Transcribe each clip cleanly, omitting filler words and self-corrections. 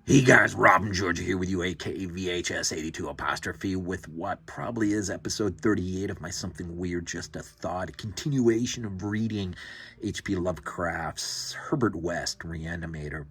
Hey guys, Rob and Georgia here with you, aka VHS 82 apostrophe, with what probably is episode 38 of my Something Weird, Just a Thought, a continuation of reading H.P. Lovecraft's Herbert West-Reanimator.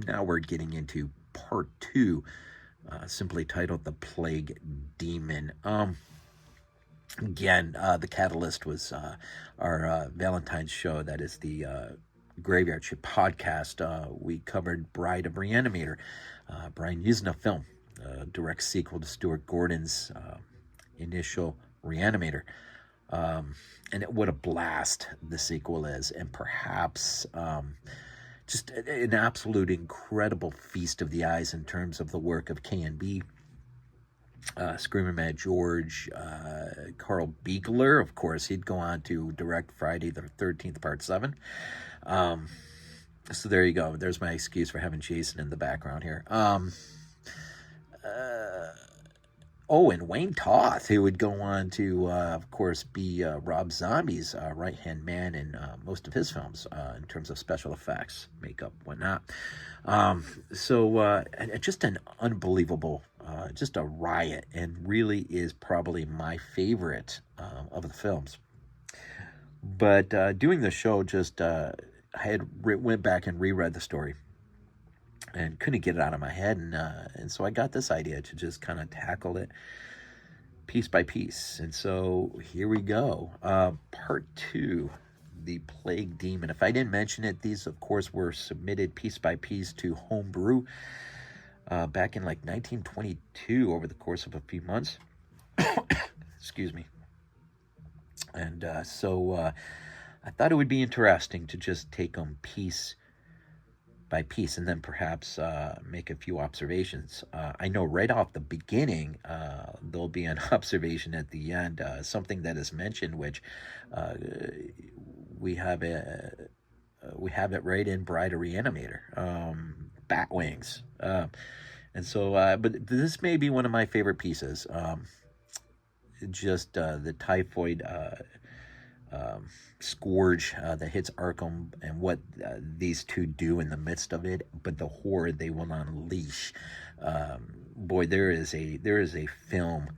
Now we're getting into part 2, simply titled The Plague Demon. Again, the catalyst was our Valentine's show, that is the Graveyard Shift podcast. We covered Bride of Re-Animator, Brian Yuzna film, direct sequel to Stuart Gordon's initial Reanimator. And what a blast the sequel is, and perhaps just an absolute incredible feast of the eyes in terms of the work of K&B. Screamer Mad George, Carl Beekler, of course, he'd go on to direct Friday the 13th, Part 7. So there you go. There's my excuse for having Jason in the background here. And Wayne Toth, who would go on to, of course, be Rob Zombie's right-hand man in most of his films in terms of special effects, makeup, whatnot. Just an unbelievable, just a riot, and really is probably my favorite of the films. But doing the show, I went back and reread the story and couldn't get it out of my head, and so I got this idea to just kind of tackle it piece by piece. And so here we go. Part 2, The Plague Demon. If I didn't mention it, these of course were submitted piece by piece to Home Brew back in like 1922 over the course of a few months. Excuse me. And so I thought it would be interesting to just take them piece by piece and then perhaps make a few observations. I know right off the beginning there'll be an observation at the end, something that is mentioned, which we have it right in Bride of Re-Animator, bat wings. And so, but this may be one of my favorite pieces. Just the typhoid scourge that hits Arkham, and what these two do in the midst of it, but the horror they will unleash. Boy, there is a film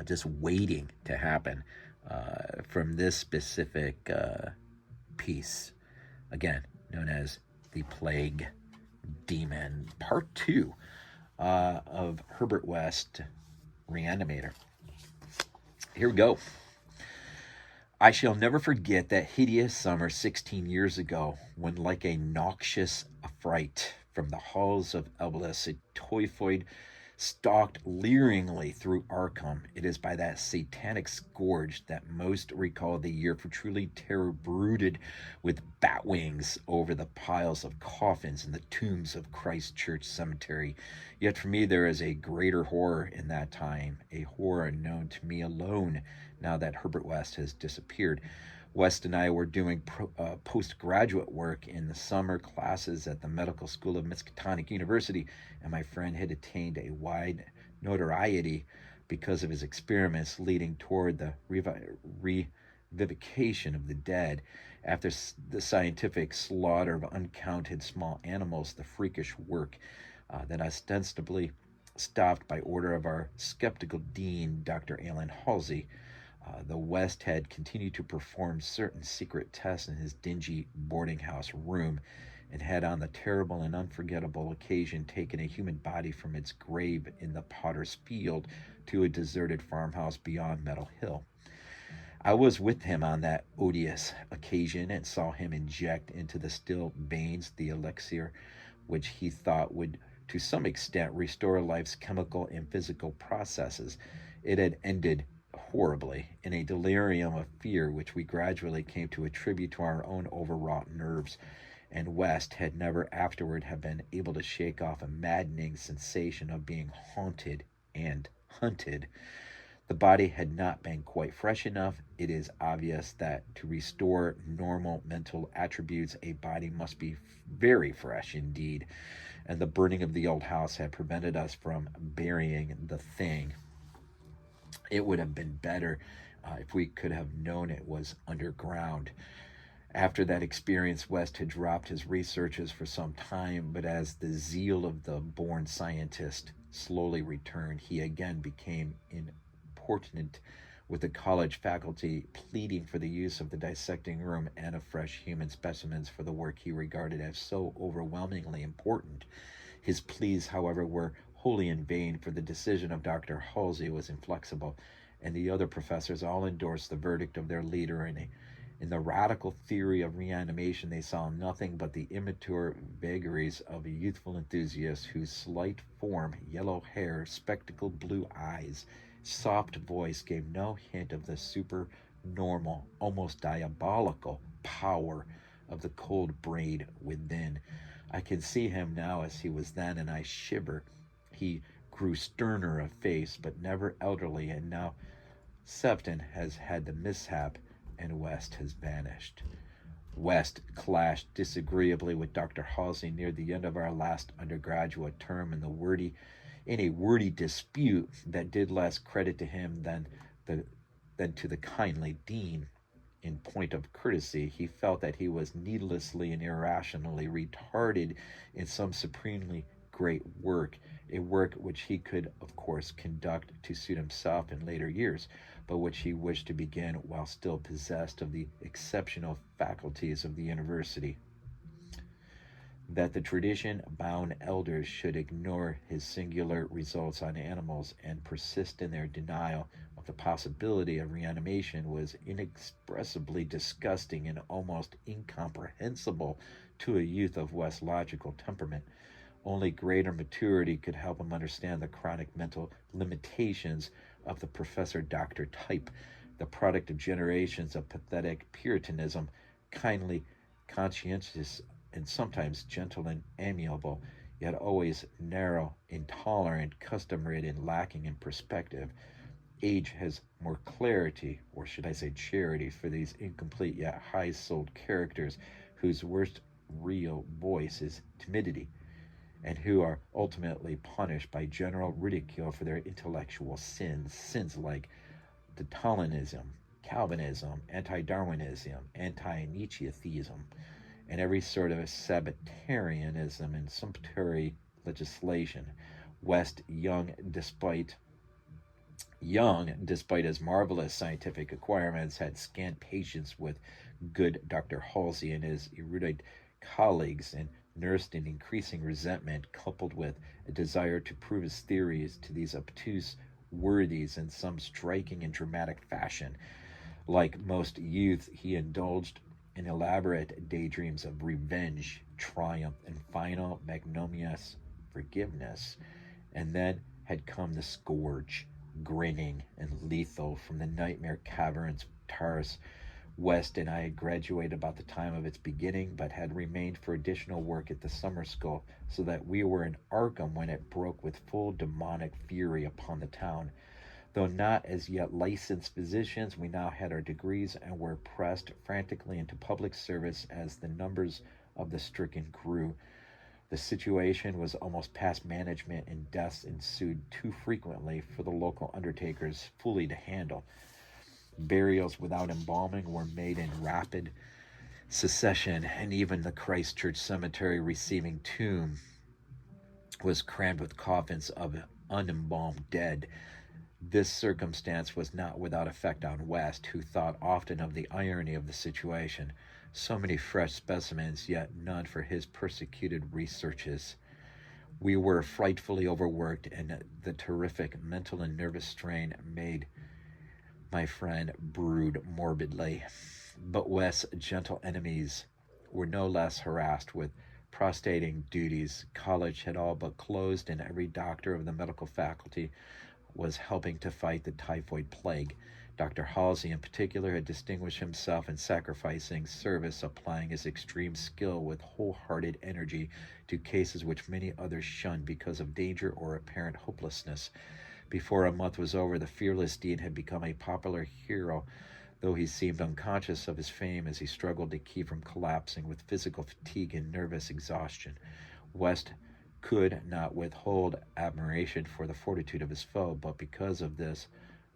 just waiting to happen from this specific piece, again known as The Plague Demon, Part 2 of Herbert West Reanimator. Here we go. I shall never forget that hideous summer 16 years ago, when, like a noxious affright from the halls of Eblis, a typhoid stalked leeringly through Arkham. It is by that satanic scourge that most recall the year, for truly terror brooded with bat wings over the piles of coffins in the tombs of Christ Church Cemetery. Yet for me there is a greater horror in that time, a horror known to me alone, now that Herbert West has disappeared. West and I were doing postgraduate work in the summer classes at the Medical School of Miskatonic University, and my friend had attained a wide notoriety because of his experiments leading toward the revivification of the dead. After the scientific slaughter of uncounted small animals, the freakish work that ostensibly stopped by order of our skeptical dean, Dr. Alan Halsey, the West had continued to perform certain secret tests in his dingy boarding house room, and had on the terrible and unforgettable occasion taken a human body from its grave in the Potter's Field to a deserted farmhouse beyond Meadow Hill. I was with him on that odious occasion, and saw him inject into the still veins the elixir which he thought would to some extent restore life's chemical and physical processes. It had ended horribly in a delirium of fear which we gradually came to attribute to our own overwrought nerves, and West had never afterward have been able to shake off a maddening sensation of being haunted and hunted. The body had not been quite fresh enough. It is obvious that to restore normal mental attributes, a body must be very fresh indeed, and the burning of the old house had prevented us from burying the thing. It would have been better if we could have known it was underground. After that experience, West had dropped his researches for some time, but as the zeal of the born scientist slowly returned, he again became importunate with the college faculty, pleading for the use of the dissecting room and of fresh human specimens for the work he regarded as so overwhelmingly important. His pleas, however, were wholly in vain, for the decision of Dr. Halsey was inflexible, and the other professors all endorsed the verdict of their leader. In the radical theory of reanimation, they saw nothing but the immature vagaries of a youthful enthusiast whose slight form, yellow hair, spectacled blue eyes, soft voice gave no hint of the supernormal, almost diabolical power of the cold brain within. I can see him now as he was then, and I shiver. He grew sterner of face, but never elderly, and now Sefton has had the mishap, and West has vanished. West clashed disagreeably with Dr. Halsey near the end of our last undergraduate term in a wordy dispute that did less credit to him than to the kindly dean. In point of courtesy, he felt that he was needlessly and irrationally retarded in some supremely great work, a work which he could, of course, conduct to suit himself in later years, but which he wished to begin while still possessed of the exceptional faculties of the university. That the tradition-bound elders should ignore his singular results on animals and persist in their denial of the possibility of reanimation was inexpressibly disgusting and almost incomprehensible to a youth of West's logical temperament. Only greater maturity could help him understand the chronic mental limitations of the professor-doctor type, the product of generations of pathetic puritanism, kindly, conscientious, and sometimes gentle and amiable, yet always narrow, intolerant, custom-ridden, lacking in perspective. Age has more clarity, or should I say charity, for these incomplete yet high-souled characters whose worst real voice is timidity, and who are ultimately punished by general ridicule for their intellectual sins like Totalianism, Calvinism, anti-Darwinism, anti-Nietzscheanism, and every sort of Sabbatarianism and sumptuary legislation. West, despite his marvelous scientific acquirements, had scant patience with good Dr. Halsey and his erudite colleagues, and nursed an increasing resentment coupled with a desire to prove his theories to these obtuse worthies in some striking and dramatic fashion. Like most youth, he indulged in elaborate daydreams of revenge, triumph, and final magnanimous forgiveness. And then had come the scourge, grinning and lethal from the nightmare caverns of Taurus. West and I had graduated about the time of its beginning, but had remained for additional work at the summer school, so that we were in Arkham when it broke with full demonic fury upon the town. Though not as yet licensed physicians, we now had our degrees and were pressed frantically into public service as the numbers of the stricken grew. The situation was almost past management, and deaths ensued too frequently for the local undertakers fully to handle. Burials without embalming were made in rapid succession, and even the Christchurch Cemetery receiving tomb was crammed with coffins of unembalmed dead. This circumstance was not without effect on West, who thought often of the irony of the situation. So many fresh specimens, yet none for his persecuted researches. We were frightfully overworked, and the terrific mental and nervous strain made my friend brood morbidly. But West's gentle enemies were no less harassed with prostrating duties. College had all but closed, and every doctor of the medical faculty was helping to fight the typhoid plague. Dr. Halsey, in particular, had distinguished himself in sacrificing service, applying his extreme skill with wholehearted energy to cases which many others shunned because of danger or apparent hopelessness. Before a month was over, the fearless dean had become a popular hero, though he seemed unconscious of his fame as he struggled to keep from collapsing with physical fatigue and nervous exhaustion. West could not withhold admiration for the fortitude of his foe, but because of this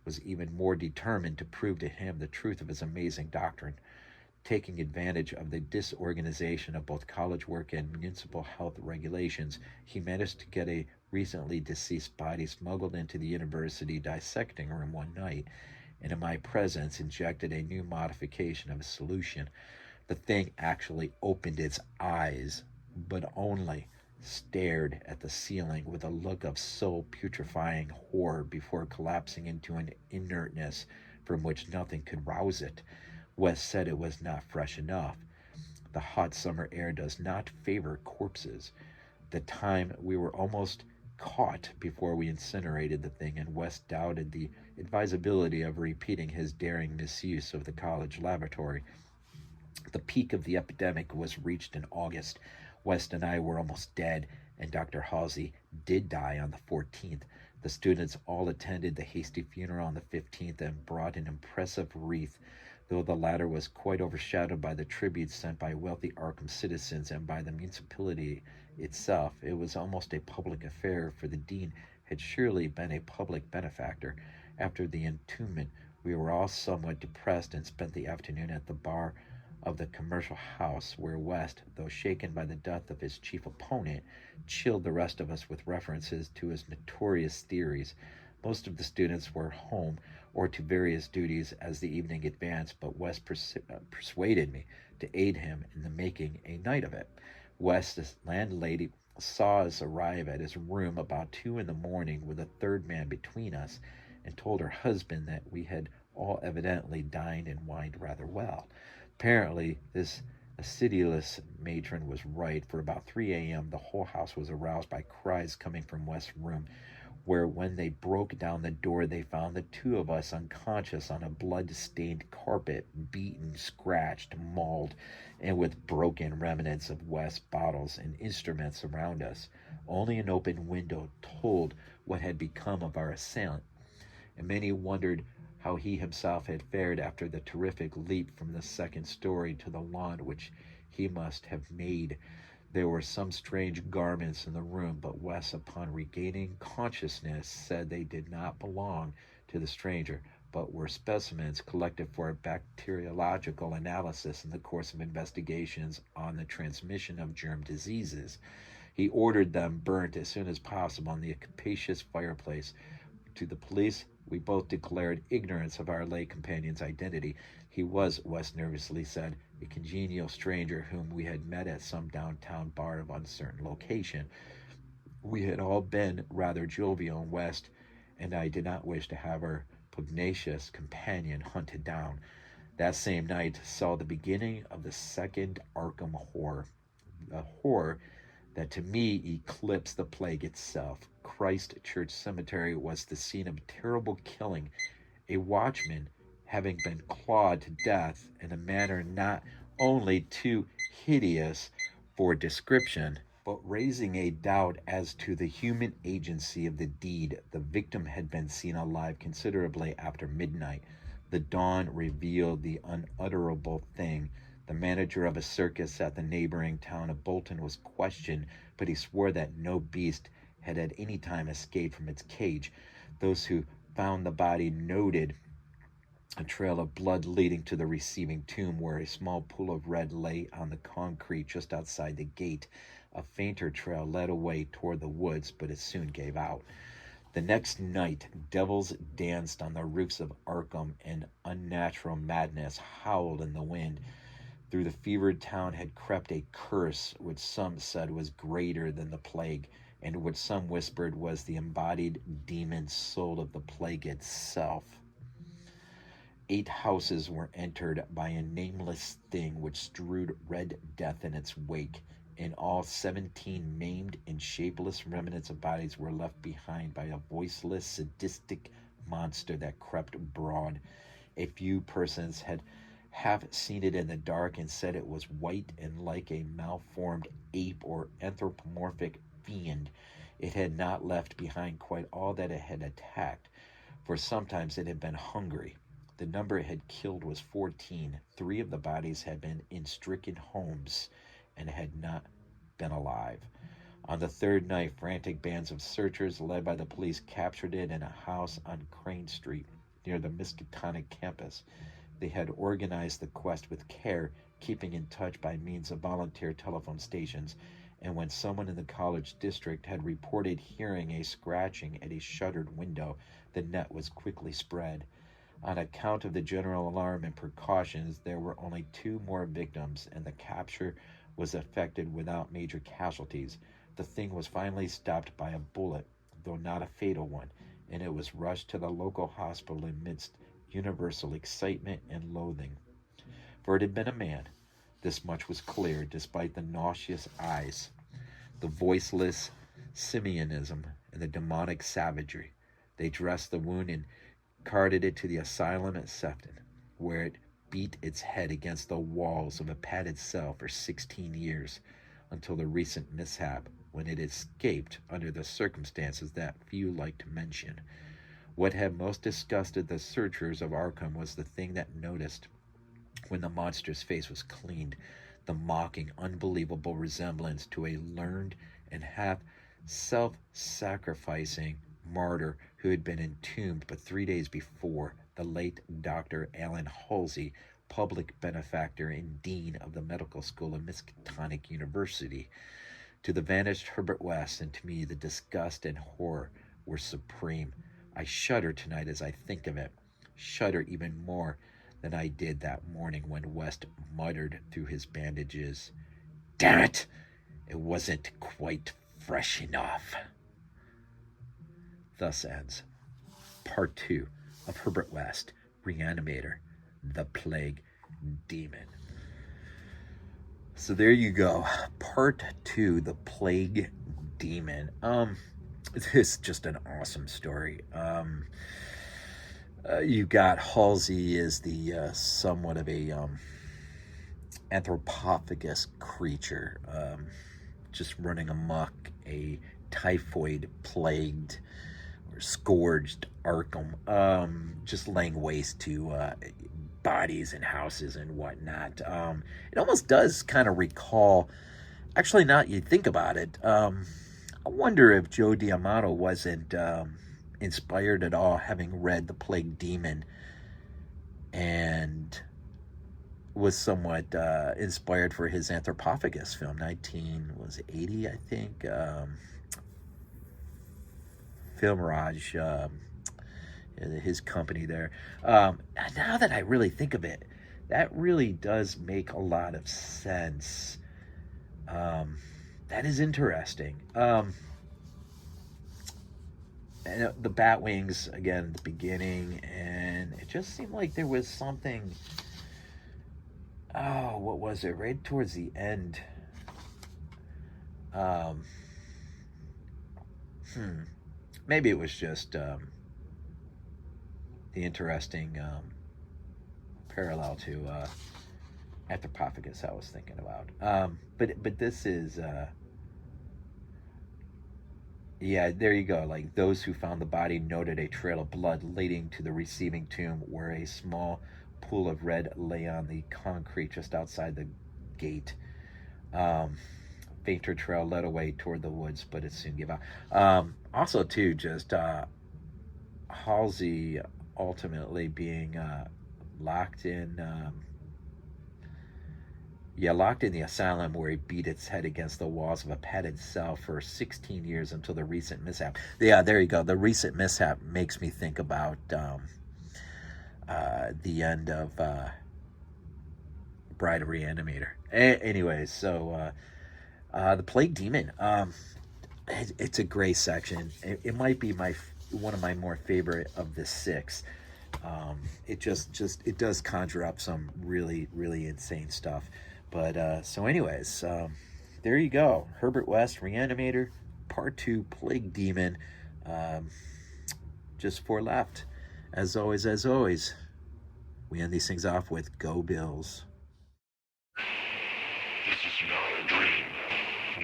was even more determined to prove to him the truth of his amazing doctrine. Taking advantage of the disorganization of both college work and municipal health regulations, he managed to get a recently deceased body smuggled into the university dissecting room one night, and in my presence injected a new modification of a solution. The thing actually opened its eyes, but only stared at the ceiling with a look of soul putrefying horror before collapsing into an inertness from which nothing could rouse it. West said it was not fresh enough. The hot summer air does not favor corpses. The time we were almost caught before we incinerated the thing, and West doubted the advisability of repeating his daring misuse of the college laboratory. The peak of the epidemic was reached in August. West and I were almost dead, and Dr. Halsey did die on the 14th. The students all attended the hasty funeral on the 15th and brought an impressive wreath, though the latter was quite overshadowed by the tributes sent by wealthy Arkham citizens and by the municipality itself. It was almost a public affair, for the dean had surely been a public benefactor. After the entombment, we were all somewhat depressed and spent the afternoon at the bar of the commercial house, where West, though shaken by the death of his chief opponent, chilled the rest of us with references to his notorious theories. Most of the students were home or to various duties as the evening advanced, but West persuaded me to aid him in the making a night of it. West's landlady saw us arrive at his room about 2 in the morning with a third man between us, and told her husband that we had all evidently dined and wined rather well. Apparently, this acidulous matron was right, for about 3 a.m. the whole house was aroused by cries coming from West's room, where when they broke down the door they found the two of us unconscious on a blood-stained carpet, beaten, scratched, mauled, and with broken remnants of West's bottles and instruments around us. Only an open window told what had become of our assailant, and many wondered how he himself had fared after the terrific leap from the second story to the lawn which he must have made. There were some strange garments in the room, but West, upon regaining consciousness, said they did not belong to the stranger, but were specimens collected for a bacteriological analysis in the course of investigations on the transmission of germ diseases. He ordered them burnt as soon as possible on the capacious fireplace. To the police, we both declared ignorance of our late companion's identity. He was, West nervously said, a congenial stranger whom we had met at some downtown bar of uncertain location. We had all been rather jovial in West, and I did not wish to have our pugnacious companion hunted down. That same night saw the beginning of the second Arkham horror, a horror that to me eclipsed the plague itself. Christ Church Cemetery was the scene of terrible killing, a watchman having been clawed to death in a manner not only too hideous for description, but raising a doubt as to the human agency of the deed. The victim had been seen alive considerably after midnight. The dawn revealed the unutterable thing. The manager of a circus at the neighboring town of Bolton was questioned, but he swore that no beast had at any time escaped from its cage. Those who found the body noted a trail of blood leading to the receiving tomb, where a small pool of red lay on the concrete just outside the gate. A fainter trail led away toward the woods, but it soon gave out. The next night, devils danced on the roofs of Arkham, and unnatural madness howled in the wind. Through the fevered town had crept a curse which some said was greater than the plague, and which some whispered was the embodied demon soul of the plague itself. 8 houses were entered by a nameless thing which strewed red death in its wake. In all, 17 maimed and shapeless remnants of bodies were left behind by a voiceless, sadistic monster that crept abroad. A few persons had half seen it in the dark and said it was white and like a malformed ape or anthropomorphic fiend. It had not left behind quite all that it had attacked, for sometimes it had been hungry. The number it had killed was 14. 3 of the bodies had been in stricken homes and had not been alive. On the third night, frantic bands of searchers led by the police captured it in a house on Crane Street near the Miskatonic campus. They had organized the quest with care, keeping in touch by means of volunteer telephone stations, and when someone in the college district had reported hearing a scratching at a shuttered window, the net was quickly spread. On account of the general alarm and precautions, there were only two more victims, and the capture was effected without major casualties. The thing was finally stopped by a bullet, though not a fatal one, and it was rushed to the local hospital amidst universal excitement and loathing. For it had been a man. This much was clear, despite the nauseous eyes, the voiceless simianism, and the demonic savagery. They dressed the wound and carted it to the asylum at Sefton, where it beat its head against the walls of a padded cell for 16 years, until the recent mishap, when it escaped under the circumstances that few like to mention. What had most disgusted the searchers of Arkham was the thing that noticed when the monster's face was cleaned, the mocking, unbelievable resemblance to a learned and half self-sacrificing martyr who had been entombed but 3 days before, the late Dr. Alan Halsey, public benefactor and dean of the medical school of Miskatonic University. To the vanished Herbert West and to me the disgust and horror were supreme. I shudder tonight as I think of it, shudder even more than I did that morning when West muttered through his bandages, "Damn it! It wasn't quite fresh enough." Thus ends Part 2 of Herbert West, Reanimator, The Plague Demon. So there you go. Part 2, The Plague Demon. It's just an awesome story. You got Halsey as the somewhat of a anthropophagus creature, just running amok, a typhoid-plagued or scourged Arkham, just laying waste to bodies and houses and whatnot. It almost does kind of recall, actually, not you think about it, I wonder if Joe D'Amato wasn't inspired at all, having read The Plague Demon, and was somewhat inspired for his Anthropophagus film, 1980, I think. Film Raj, his company there. Now that I really think of it, that really does make a lot of sense. That is interesting. And the bat wings again at the beginning, and it just seemed like there was something. Oh, what was it? Right towards the end. Maybe it was just the interesting parallel to Anthropophagus I was thinking about. But this is. Yeah, there you go. Like, those who found the body noted a trail of blood leading to the receiving tomb, where a small pool of red lay on the concrete just outside the gate. Fainter trail led away toward the woods, but it soon gave out. Also, too, just Halsey ultimately being locked in. Locked in the asylum, where he beat its head against the walls of a padded cell for 16 years until the recent mishap. Yeah, there you go. The recent mishap makes me think about the end of Bride of Re-Animator. Anyways, so The Plague Demon. It's a great section. It might be one of my more favorite of the six. It it does conjure up some really, really insane stuff. But so anyways, there you go. Herbert West, Reanimator, Part 2, Plague Demon. Just 4 left. As always, we end these things off with Go Bills. This is not a dream.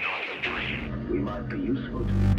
Not a dream. We might be useful to you.